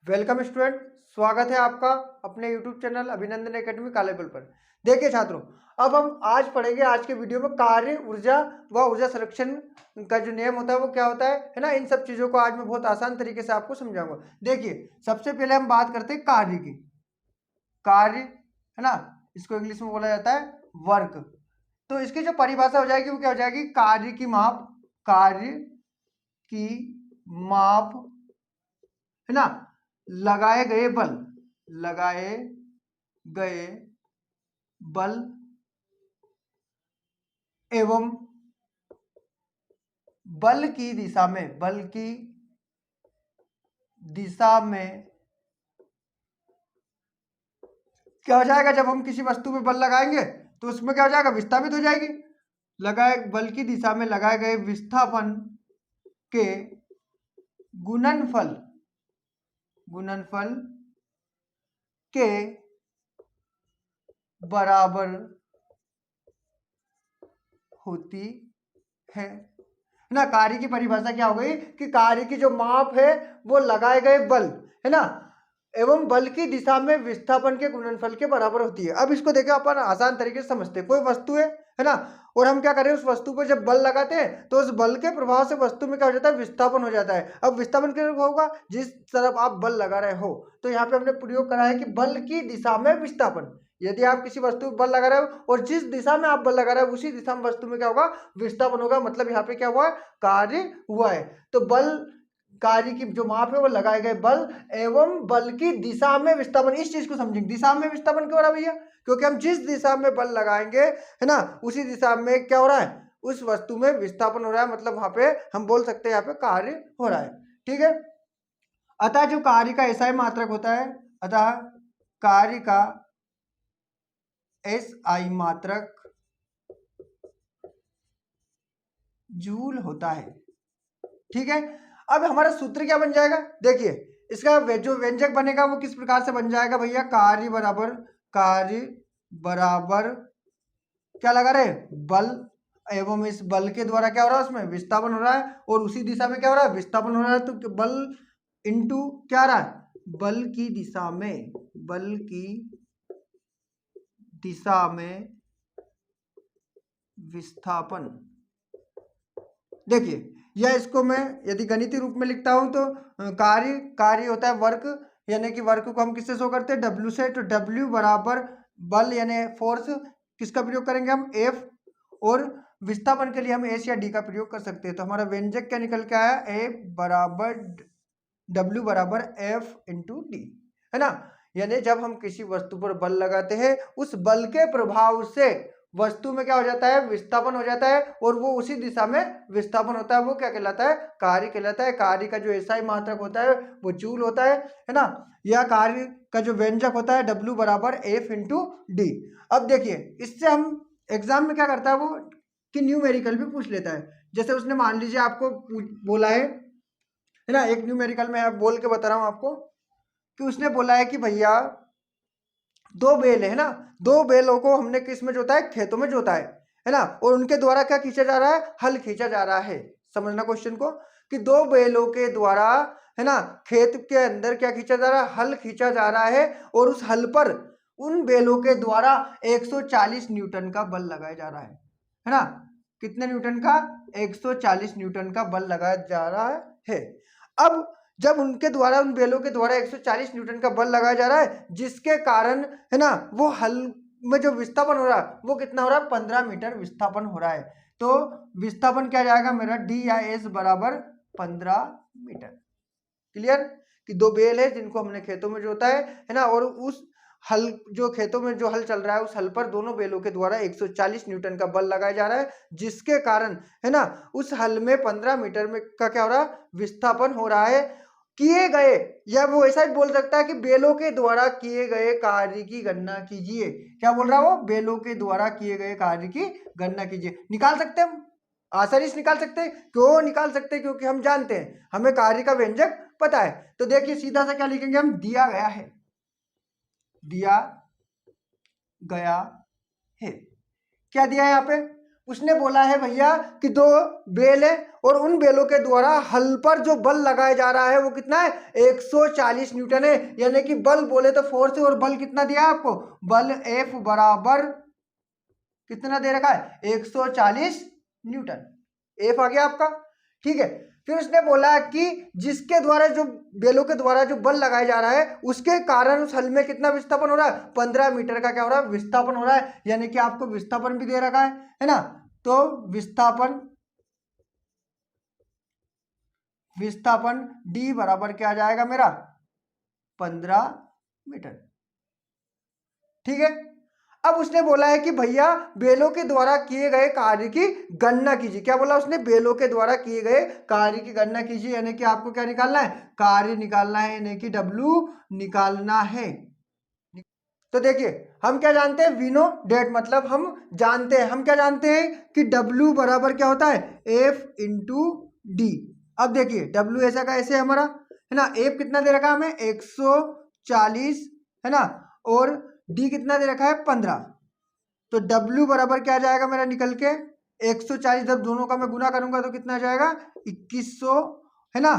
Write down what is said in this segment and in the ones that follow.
Welcome student, स्वागत है आपका अपने यूट्यूब चैनल अभिनंदन एकेडमी कालेबल पर। देखिए छात्रों, अब हम आज पढ़ेंगे आज के वीडियो में कार्य ऊर्जा व ऊर्जा संरक्षण का जो नियम होता है वो क्या होता है ना। इन सब चीजों को आज मैं बहुत आसान तरीके से आपको समझाऊंगा। देखिए, सबसे पहले हम बात करते हैं कार्य की। कार्य है ना, इसको इंग्लिश में बोला जाता है वर्क। तो इसकी जो परिभाषा हो जाएगी वो क्या हो जाएगी? कार्य की माप, कार्य की माप है ना, लगाए गए बल, लगाए गए बल एवं बल की दिशा में, बल की दिशा में क्या हो जाएगा? जब हम किसी वस्तु पे बल लगाएंगे तो उसमें क्या हो जाएगा? विस्थापित हो जाएगी। लगाए बल की दिशा में लगाए गए विस्थापन के गुणनफल, गुणनफल के बराबर होती है ना। कार्य की परिभाषा क्या हो गई कि कार्य की जो माप है वो लगाए गए बल है ना एवं बल की दिशा में विस्थापन के गुणनफल के बराबर होती है। अब इसको देखिए, अपन आसान तरीके से समझते हैं। कोई वस्तु है ना, और हम क्या करें, उस वस्तु पर जब बल लगाते हैं तो उस बल के प्रभाव से वस्तु में क्या हो जाता है? विस्थापन हो जाता है। अब विस्थापन क्या होगा? जिस तरफ आप बल लगा रहे हो, तो यहाँ पे हमने प्रयोग करा है कि बल की दिशा में विस्थापन। यदि आप किसी वस्तु पर बल लगा रहे हो और जिस दिशा में आप बल लगा रहे हो उसी दिशा में वस्तु में क्या होगा? विस्थापन होगा। मतलब यहाँ पे क्या हुआ? कार्य हुआ है। तो बल, कार्य की जो माप है वो लगाए गए बल एवं बल की दिशा में विस्थापन। इस चीज को समझेंगे, दिशा में विस्थापन क्यों हो रहा है भैया? क्योंकि हम जिस दिशा में बल लगाएंगे है ना, उसी दिशा में क्या हो रहा है? उस वस्तु में विस्थापन हो रहा है। मतलब वहां पे हम बोल सकते हैं यहाँ पे कार्य हो रहा है। ठीक है। अतः जो कार्य का एसआई मात्रक होता है, अतः कार्य का एसआई मात्रक जूल होता है। ठीक है। अब हमारा सूत्र क्या बन जाएगा? देखिए, इसका जो व्यंजक बनेगा वो किस प्रकार से बन जाएगा भैया? कार्य बराबर क्या लगा रहे? बल एवं इस बल के द्वारा क्या हो रहा है? उसमें विस्थापन हो रहा है और उसी दिशा में क्या हो रहा है? विस्थापन हो रहा है। तो बल इंटू क्या आ रहा है? बल की दिशा में, बल की दिशा में विस्थापन। देखिए, या इसको मैं यदि गणितीय रूप में लिखता हूं तो कार्य होता है वर्क, यानी कि वर्क को हम किससे शो करते हैं? डब्ल्यू से। तो डब्ल्यू बराबर बल यानी फोर्स, किसका प्रयोग करेंगे हम? एफ। और विस्थापन के लिए हम एस या डी का प्रयोग कर सकते हैं। तो हमारा व्यंजक क्या निकल के आया? ए बराबर डब्ल्यू बराबर एफ इंटू डी, है ना। यानी जब हम किसी वस्तु पर बल लगाते हैं उस बल के प्रभाव से वस्तु में क्या हो जाता है? विस्थापन हो जाता है और वो उसी दिशा में विस्थापन होता है। वो क्या कहलाता है? कार्य कहलाता है। कार्य का जो एसआई मात्रक होता है वो जूल होता है ना। यह कार्य का जो व्यंजक होता है डब्ल्यू बराबर एफ इंटू डी। अब देखिए, इससे हम एग्जाम में क्या करता है वो कि न्यूमेरिकल भी पूछ लेता है। जैसे उसने मान लीजिए आपको बोला है ना, एक न्यूमेरिकल में बोल के बता रहा हूं आपको कि उसने बोला है कि भैया दो बेल है ना, दो बेलों को हमने किस में जोता है? खेतों में जोता है ना। और उनके द्वारा क्या खींचा जा रहा है? हल खींचा जा रहा है। समझना क्वेश्चन को कि दो बेलों के द्वारा है ना खेत के अंदर क्या खींचा जा रहा है? हल खींचा जा रहा है। और उस हल पर उन बेलों के द्वारा 140 न्यूटन का बल लगाया जा रहा है ना। कितने न्यूटन का? 140 न्यूटन का बल लगाया जा रहा है। अब जब उनके द्वारा, उन बेलों के द्वारा 140 न्यूटन का बल लगाया जा रहा है, जिसके कारण है ना वो हल में जो विस्थापन हो रहा है वो कितना हो रहा है? 15 मीटर विस्थापन हो रहा है। तो विस्थापन क्या जाएगा मेरा? डी या एस बराबर 15 मीटर। क्लियर? कि दो बेल है जिनको हमने खेतों में जोता है ना, और उस हल, जो खेतों में जो हल चल रहा है उस हल पर दोनों बेलों के द्वारा 140 न्यूटन का बल लगाया जा रहा है, जिसके कारण है ना उस हल में 15 मीटर में का क्या हो रहा है? विस्थापन हो रहा है। किए गए, या वो ऐसा ही बोल सकता है कि बेलों के द्वारा किए गए कार्य की गणना कीजिए। क्या बोल रहा है वो? बेलों के द्वारा किए गए कार्य की गणना कीजिए। निकाल सकते हैं हम, आसानी से निकाल सकते हैं। क्यों निकाल सकते हैं? क्योंकि हम जानते हैं, हमें कार्य का व्यंजक पता है। तो देखिए, सीधा सा क्या लिखेंगे हम? दिया गया है, दिया गया है। क्या दिया है यहाँ पे? उसने बोला है भैया कि दो बेल है और उन बेलों के द्वारा हल पर जो बल लगाया जा रहा है वो कितना है 140 न्यूटन है। यानी कि बल बोले तो फोर्स है और बल कितना दिया है आपको, बल F बराबर कितना दे रखा है 140 न्यूटन। F आ गया आपका, ठीक है। फिर उसने बोला कि जिसके द्वारा जो बेलों के द्वारा जो बल लगाया जा रहा है उसके कारण उस हल में कितना विस्थापन हो रहा है 15 मीटर का क्या हो रहा है विस्थापन हो रहा है। यानी कि आपको विस्थापन भी दे रखा है ना। तो विस्थापन D बराबर क्या आ जाएगा मेरा 15 मीटर, ठीक है। अब उसने बोला है कि भैया बेलों के द्वारा किए गए कार्य की गणना कीजिए। क्या बोला उसने, बेलों के द्वारा किए गए कार्य की गणना कीजिए। यानी कि आपको क्या निकालना है, कार्य निकालना है, यानी कि W निकालना है। तो देखिए हम क्या जानते हैं, वी नो डेट, मतलब हम जानते हैं, हम क्या जानते हैं कि W बराबर क्या होता है F इंटू डी। अब देखिए W ऐसा का ऐसे हमारा है ना, F कितना दे रखा है हमें 140 है ना, और D कितना दे रखा है 15। तो W बराबर क्या जाएगा मेरा निकल के 140, जब दोनों का मैं गुना करूंगा तो कितना आ जाएगा 2100 है ना।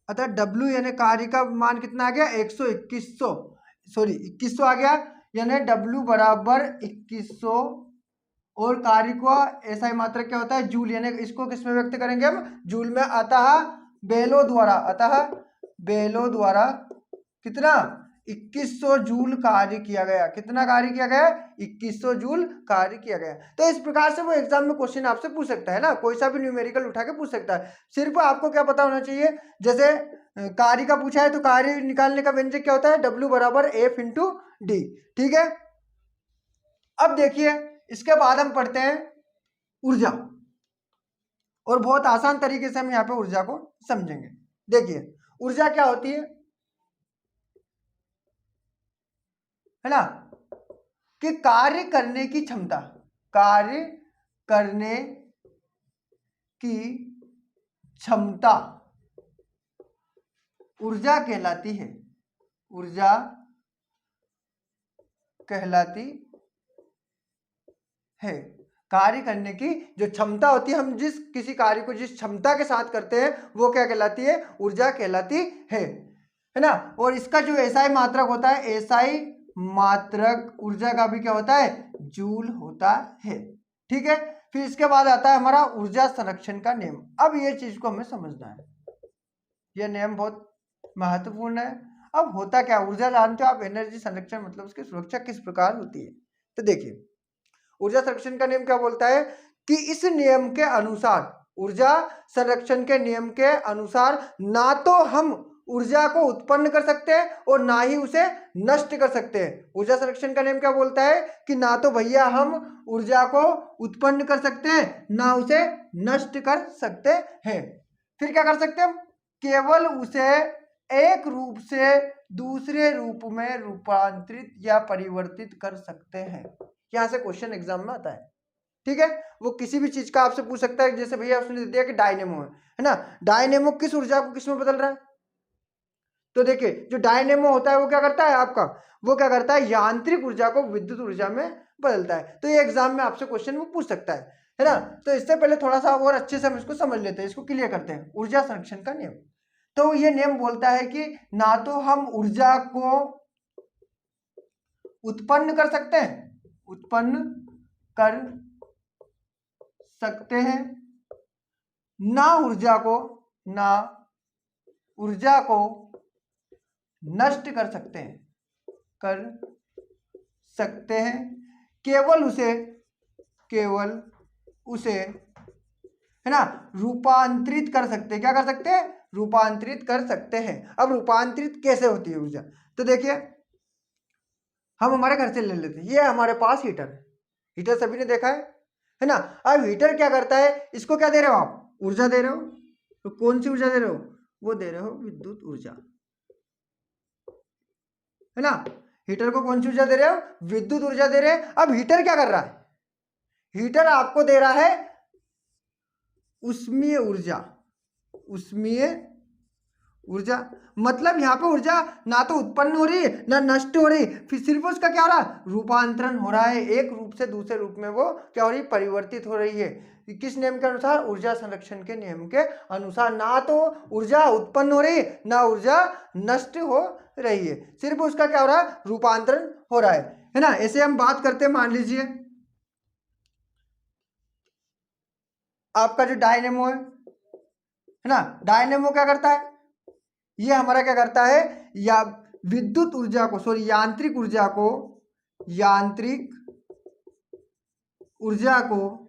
अतः W यानी कार्य का मान कितना आ गया 2100, सॉरी 2100 आ गया। यानी W बराबर 2100 और कार्य को ऐसा ही मात्रक क्या होता है जूल, यानी इसको किस में व्यक्त करेंगे हम जूल में। अतः बेलों द्वारा कितना 2100 जूल कार्य किया गया। कितना कार्य किया गया 2100 जूल कार्य किया गया। तो इस प्रकार से वो एग्जाम में क्वेश्चन आपसे पूछ सकता है ना, कोई सा भी न्यूमेरिकल उठा के पूछ सकता है। सिर्फ आपको क्या पता होना चाहिए, जैसे कार्य का पूछा है तो कार्य निकालने का व्यंजक क्या होता है W बराबर F इंटू डी, ठीक है। अब देखिए इसके बाद हम पढ़ते हैं ऊर्जा, और बहुत आसान तरीके से हम यहाँ पे ऊर्जा को समझेंगे। देखिए ऊर्जा क्या होती है ना, कि कार्य करने की क्षमता, कार्य करने की क्षमता ऊर्जा कहलाती है, ऊर्जा कहलाती है। कार्य करने की जो क्षमता होती है, हम जिस किसी कार्य को जिस क्षमता के साथ करते हैं वो क्या कहलाती है, ऊर्जा कहलाती है ना। और इसका जो एसआई मात्रक होता है, एसआई मात्रक ऊर्जा का भी क्या होता है जूल होता है, ठीक है। फिर इसके बाद आता है हमारा ऊर्जा संरक्षण का नियम। अब ये चीज को हमें समझना है, यह नियम बहुत महत्वपूर्ण है। अब होता क्या, ऊर्जा जानते हो आप, एनर्जी संरक्षण मतलब उसकी सुरक्षा किस प्रकार होती है। तो देखिए ऊर्जा संरक्षण का नियम क्या बोलता है कि इस नियम के अनुसार, ऊर्जा संरक्षण के नियम के अनुसार ना तो हम ऊर्जा को उत्पन्न कर सकते हैं और ना ही उसे नष्ट कर सकते हैं। ऊर्जा संरक्षण का नियम क्या बोलता है कि ना तो भैया हम ऊर्जा को उत्पन्न कर सकते हैं ना उसे नष्ट कर सकते हैं। फिर क्या कर सकते हैं हम, केवल उसे एक रूप से दूसरे रूप में रूपांतरित या परिवर्तित कर सकते हैं। यहां से क्वेश्चन एग्जाम में आता है, ठीक है। वो किसी भी चीज का आपसे पूछ सकता है, जैसे भैया उसने दे दिया कि डायनेमो है ना, डायनेमो किस ऊर्जा को किस में बदल रहा है। तो देखिए जो डायनेमो होता है वो क्या करता है आपका, वो क्या करता है यांत्रिक ऊर्जा को विद्युत ऊर्जा में बदलता है। तो ये एग्जाम में आपसे क्वेश्चन वो पूछ सकता है ना। तो इससे पहले थोड़ा सा और अच्छे से हम इसको समझ लेते हैं, इसको क्लियर करते हैं। ऊर्जा संरक्षण का नियम, तो ये नियम बोलता है कि ना तो हम ऊर्जा को उत्पन्न कर सकते हैं, उत्पन्न कर सकते हैं, ना ऊर्जा को नष्ट कर सकते हैं, केवल उसे है ना रूपांतरित कर सकते हैं। क्या कर सकते हैं, रूपांतरित कर सकते हैं। अब रूपांतरित कैसे होती है ऊर्जा, तो देखिए हम हमारे घर से ले लेते हैं, ये हमारे पास हीटर है, हीटर सभी ने देखा है ना। अब हीटर क्या करता है, इसको क्या दे रहे हो आप, ऊर्जा दे रहे हो। तो कौन सी ऊर्जा दे रहे हो, वो दे रहे हो विद्युत ऊर्जा, है ना। हीटर को कौन सी ऊर्जा दे रहे हो, विद्युत ऊर्जा दे रहे हैं। अब हीटर क्या कर रहा है, हीटर आपको दे रहा है उष्मीय ऊर्जा, उष्मीय ऊर्जा, मतलब यहाँ पे ऊर्जा ना तो उत्पन्न हो रही है ना नष्ट हो रही, फिर सिर्फ उसका क्या हो रहा है, रूपांतरण हो रहा है, एक रूप से दूसरे रूप में वो क्या हो रही है, परिवर्तित हो रही है। किस नियम के अनुसार, ऊर्जा संरक्षण के नियम के अनुसार। ना तो ऊर्जा उत्पन्न हो रही है ना ऊर्जा नष्ट हो रही है, सिर्फ उसका क्या हो रहा है, रूपांतरण हो रहा है ना। ऐसे हम बात करते हैं, मान लीजिए आपका जो डायनेमो है ना, डायनेमो क्या करता है, ये हमारा क्या करता है, या विद्युत ऊर्जा को, सॉरी यांत्रिक ऊर्जा को, यांत्रिक ऊर्जा को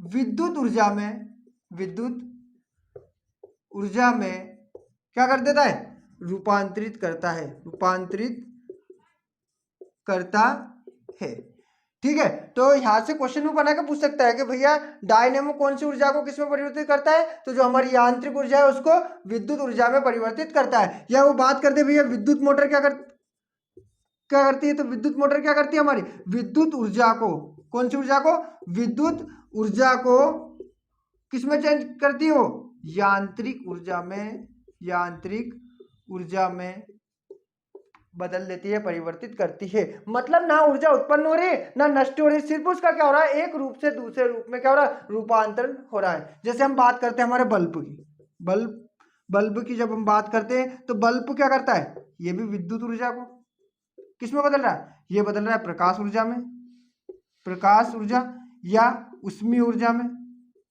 विद्युत ऊर्जा में, विद्युत ऊर्जा में क्या कर देता है, रूपांतरित करता है, रूपांतरित करता है। ठीक है, तो यहां से क्वेश्चन में बना के पूछ सकता है कि भैया डायनेमो कौन सी ऊर्जा को किसमें परिवर्तित करता है, तो जो हमारी यांत्रिक ऊर्जा है उसको विद्युत ऊर्जा में परिवर्तित करता है। या वो बात करते भैया विद्युत मोटर क्या करती है, तो विद्युत मोटर क्या करती है, हमारी विद्युत ऊर्जा को, कौन सी ऊर्जा को, विद्युत ऊर्जा को किसमें चेंज करती हो, यांत्रिक ऊर्जा में, यांत्रिक ऊर्जा में बदल देती है, परिवर्तित करती है। मतलब ना ऊर्जा उत्पन्न हो रही है ना नष्ट हो रही, सिर्फ उसका क्या हो रहा है, एक रूप से दूसरे रूप में क्या हो रहा है, रूपांतरण हो रहा है। जैसे हम बात करते हैं हमारे बल्ब की, बल्ब की जब हम बात करते हैं तो बल्ब क्या करता है, ये भी विद्युत ऊर्जा को किसमें बदल रहा है, ये बदल रहा है प्रकाश ऊर्जा में, प्रकाश ऊर्जा या उष्मीय ऊर्जा में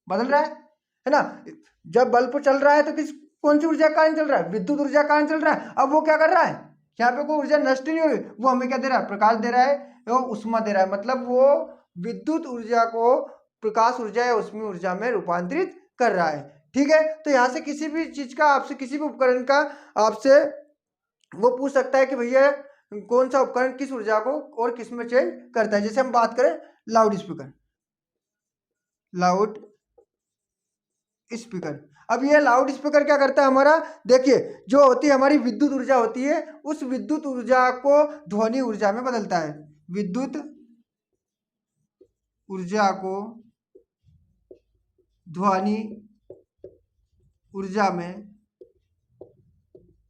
बदल रहा है ना। जब बल्ब चल रहा है तो कौन सी ऊर्जा का कारण चल रहा है, विद्युत ऊर्जा का कारण चल रहा है। अब वो क्या कर रहा है, यहाँ पे कोई ऊर्जा नष्ट नहीं हो रही, वो हमें क्या दे रहा है, प्रकाश दे रहा है, वो उष्मा दे रहा है, मतलब वो विद्युत ऊर्जा को प्रकाश ऊर्जा या उष्मीय ऊर्जा में रूपांतरित कर रहा है। ठीक है, तो यहाँ से किसी भी चीज का आपसे, किसी भी उपकरण का आपसे वो पूछ सकता है कि भैया कौन सा उपकरण किस ऊर्जा को और किस में चेंज करता है। जैसे हम बात करें लाउड स्पीकर, लाउड स्पीकर, अब ये लाउड स्पीकर क्या करता है हमारा, देखिए जो होती है हमारी विद्युत ऊर्जा होती है, उस विद्युत ऊर्जा को ध्वनि ऊर्जा में बदलता है, विद्युत ऊर्जा को ध्वनि ऊर्जा में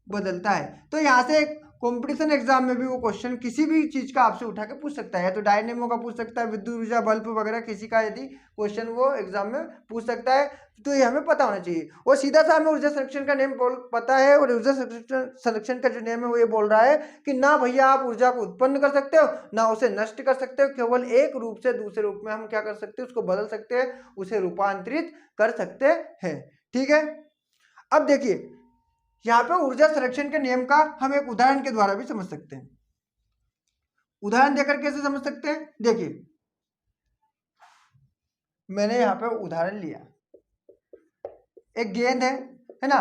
बदलता है। तो यहां से कंपटीशन एग्जाम में भी वो क्वेश्चन किसी भी चीज का आपसे उठा के पूछ सकता है, तो डायनेमो का पूछ सकता है, विद्युत ऊर्जा, बल्ब वगैरह किसी का यदि क्वेश्चन वो एग्जाम में पूछ सकता है, तो ये हमें पता होना चाहिए। और सीधा सा हमें ऊर्जा संरक्षण का नियम पता है, और ऊर्जा संरक्षण का जो नियम है वो ये बोल रहा है कि ना भैया आप ऊर्जा को उत्पन्न कर सकते हो ना उसे नष्ट कर सकते हो, केवल एक रूप से दूसरे रूप में हम क्या कर सकते हैं, उसको बदल सकते हैं, उसे रूपांतरित कर सकते हैं। ठीक है, अब देखिए यहाँ पे ऊर्जा संरक्षण के नियम का हम एक उदाहरण के द्वारा भी समझ सकते हैं। उदाहरण देकर कैसे समझ सकते हैं, देखिए मैंने यहाँ पे उदाहरण लिया, एक गेंद है ना।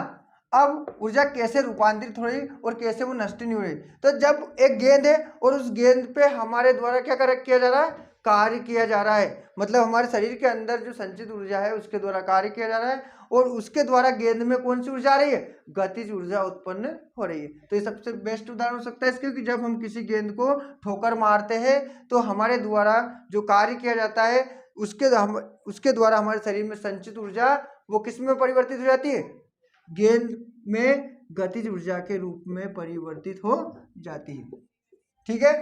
अब ऊर्जा कैसे रूपांतरित हो रही और कैसे वो नष्ट नहीं हो रही, तो जब एक गेंद है और उस गेंद पे हमारे द्वारा क्या किया जा रहा है, कार्य किया जा रहा है, मतलब हमारे शरीर के अंदर जो संचित ऊर्जा है उसके द्वारा कार्य किया जा रहा है, और उसके द्वारा गेंद में कौन सी ऊर्जा आ रही है, गतिज ऊर्जा उत्पन्न हो रही है। तो ये सबसे बेस्ट उदाहरण हो सकता है इसके, कि जब हम किसी गेंद को ठोकर मारते हैं तो हमारे द्वारा जो कार्य किया जाता है उसके द्वारा हमारे शरीर में संचित ऊर्जा वो किस में परिवर्तित हो जाती है, गेंद में गतिज ऊर्जा के रूप में परिवर्तित हो जाती है। ठीक है,